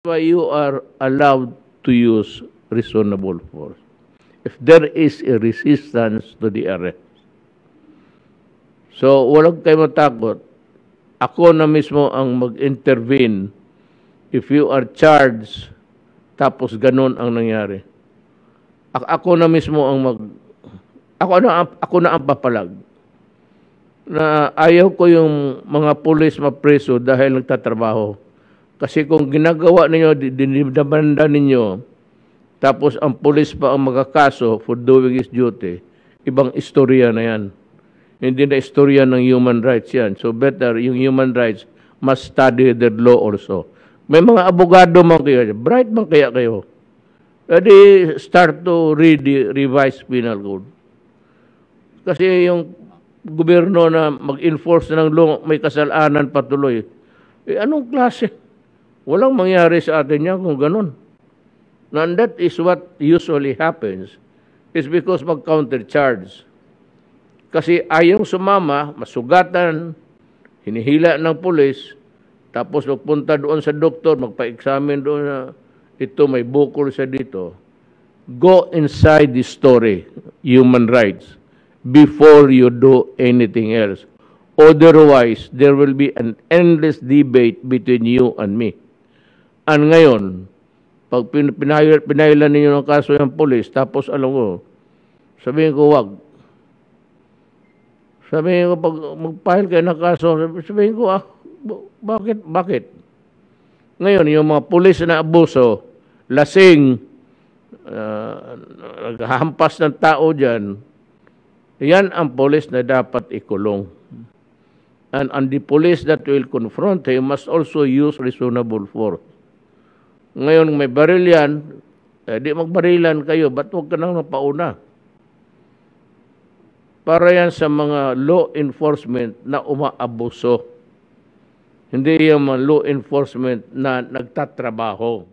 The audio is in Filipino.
why you are allowed to use reasonable force if there is a resistance to the arrest. So, walang kayo matakot. Ako na mismo ang mag-intervene if you are charged tapos ganun ang nangyari. Ako na mismo ang ako na ang papalag na ayaw ko yung mga pulis mapreso dahil nagtatrabaho. Kasi kung ginagawa ninyo, dinibanda ninyo, tapos ang pulis pa ang magkakaso for doing his duty, ibang istorya na yan. Hindi na istorya ng human rights yan. So better, yung human rights must study the law also. May mga abogado man kayo, bright man kaya kayo. Edi start to read the revised penal code. Kasi yung gobyerno na mag-enforce ng law, may kasalanan patuloy. Anong klase? Walang mangyari sa atin yan kung ganun. And that is what usually happens is because mag-countercharge. Kasi ayaw sumama, masugatan, hinihila ng pulis, tapos magpunta doon sa doktor, magpa-examine doon na ito may bukol sa dito. Go inside the story, human rights, before you do anything else. Otherwise, there will be an endless debate between you and me. And ngayon, pag pinahilan ninyo ng kaso yung polis, tapos alam ko, sabihin ko wag. Sabihin ko, pag mag-file kayo ng kaso, sabihin ko, bakit? Ngayon, yung mga polis na abuso, lasing, naghahampas ng tao dyan, yan ang polis na dapat ikulong. And the police that will confront him must also use reasonable force. Ngayon, may baril yan, di magbarilan kayo, ba't huwag ka nang napauna? Para yan sa mga law enforcement na umaabuso. Hindi yung mga law enforcement na nagtatrabaho.